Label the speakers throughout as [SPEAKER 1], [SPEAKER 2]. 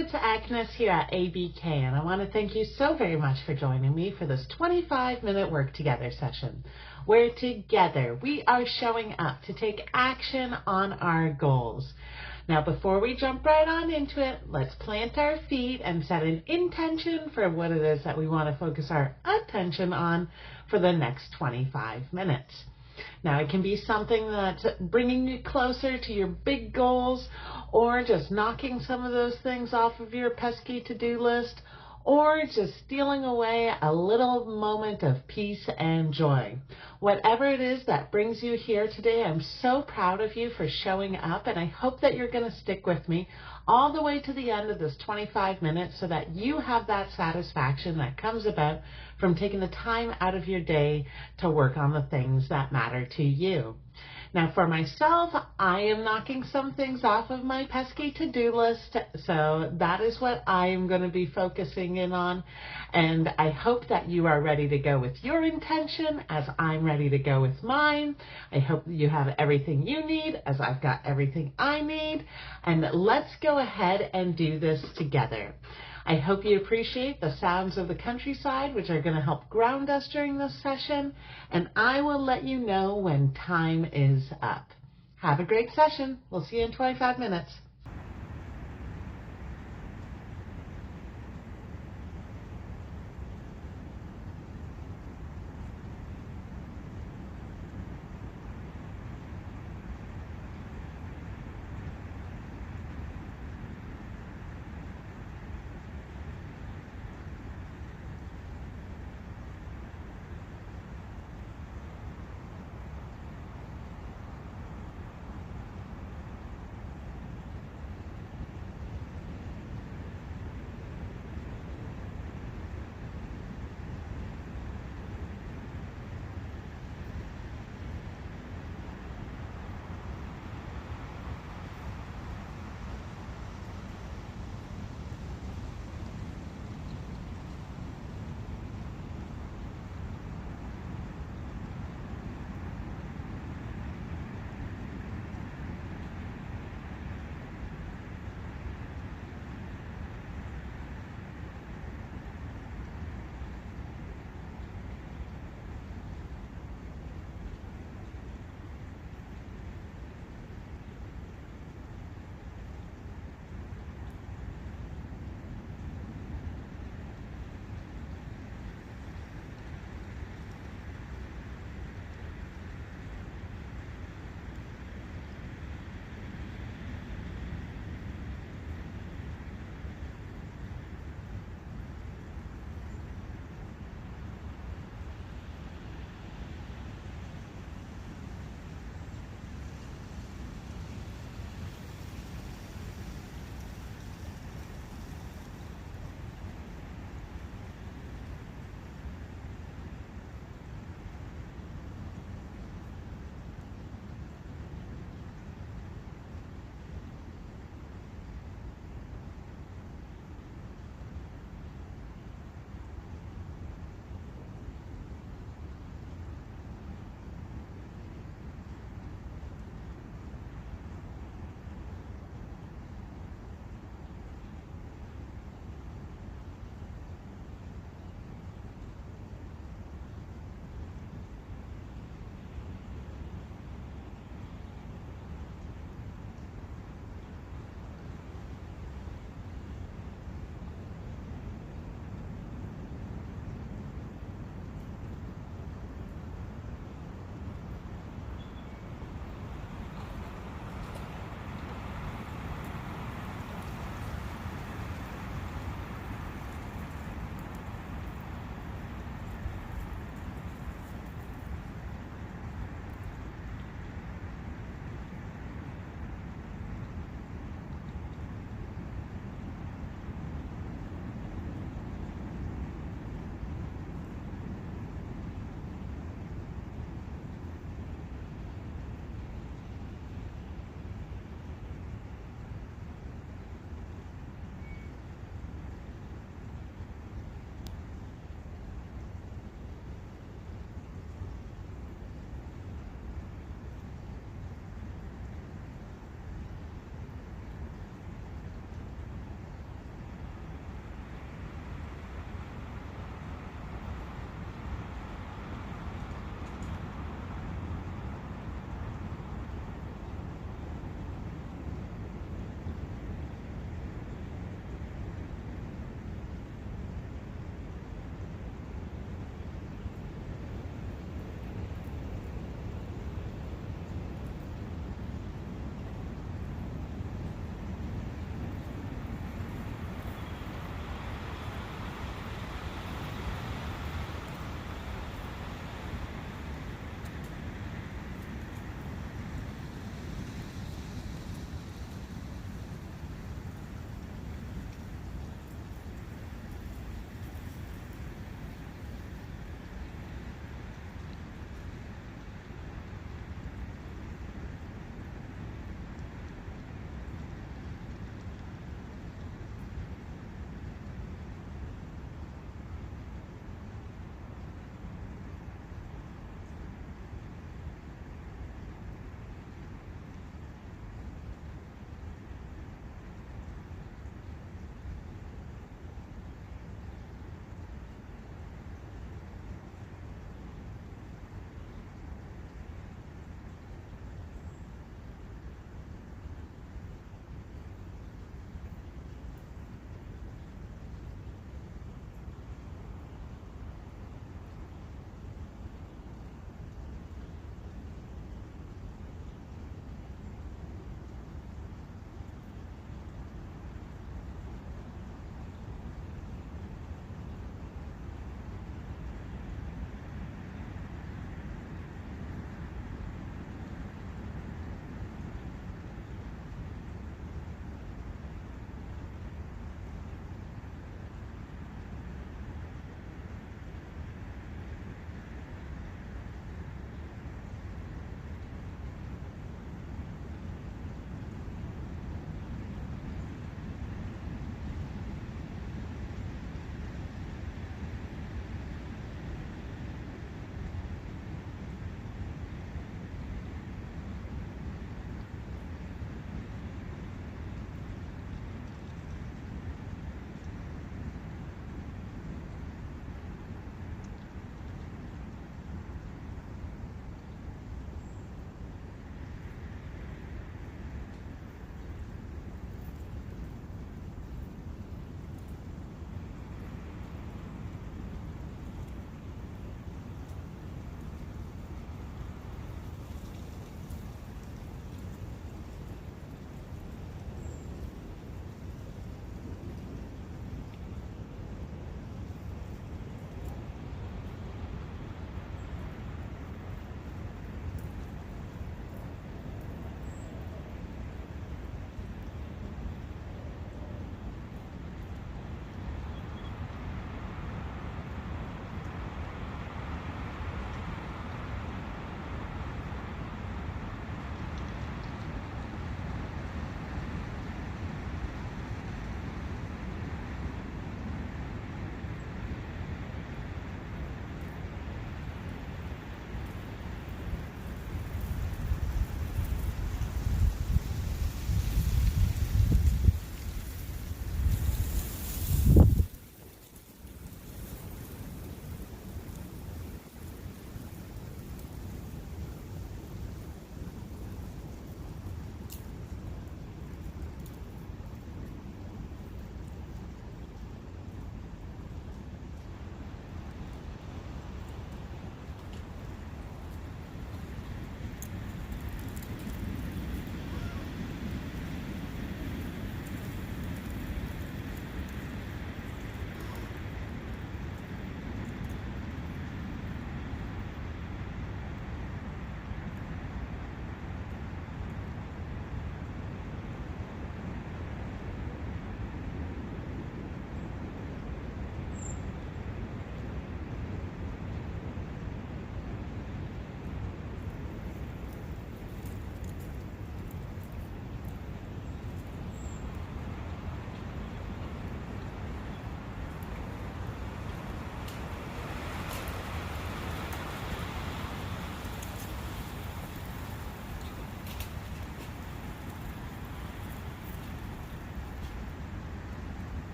[SPEAKER 1] it's Agnes here at ABK, and I want to thank you so very much for joining me for this 25-minute work together session, where together we are showing up to take action on our goals. Now, before we jump right on into it, let's plant our feet and set an intention for what it is that we want to focus our attention on for the next 25 minutes. Now, it can be something that's bringing you closer to your big goals, or just knocking some of those things off of your pesky to-do list, or just stealing away a little moment of peace and joy. Whatever it is that brings you here today, I'm so proud of you for showing up, and I hope that you're going to stick with me all the way to the end of this 25 minutes so that you have that satisfaction that comes about from taking the time out of your day to work on the things that matter to you. Now, for myself, I am knocking some things off of my pesky to-do list, so that is what I am going to be focusing in on, and I hope that you are ready to go with your intention as I'm ready to go with mine. I hope you have everything you need as I've got everything I need, and let's go ahead and do this together. I hope you appreciate the sounds of the countryside, which are going to help ground us during this session, and I will let you know when time is up. Have a great session. We'll see you in 25 minutes.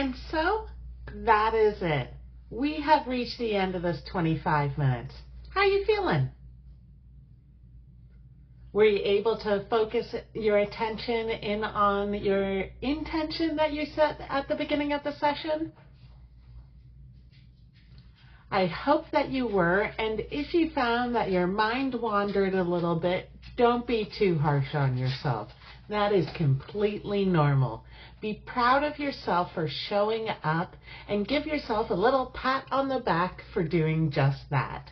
[SPEAKER 1] And so that is it. We have reached the end of this 25 minutes. How are you feeling? Were you able to focus your attention in on your intention that you set at the beginning of the session? I hope that you were, and if you found that your mind wandered a little bit, don't be too harsh on yourself. That is completely normal. Be proud of yourself for showing up and give yourself a little pat on the back for doing just that.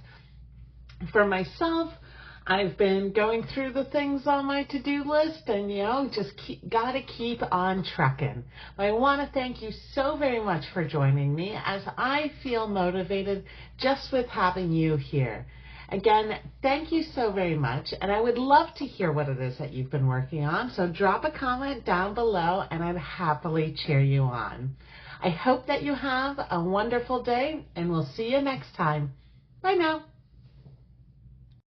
[SPEAKER 1] For myself, I've been going through the things on my to-do list and, just gotta keep on trucking. But I want to thank you so very much for joining me as I feel motivated just with having you here. Again, thank you so very much, and I would love to hear what it is that you've been working on, so drop a comment down below and I'd happily cheer you on. I hope that you have a wonderful day, and we'll see you next time. Bye now.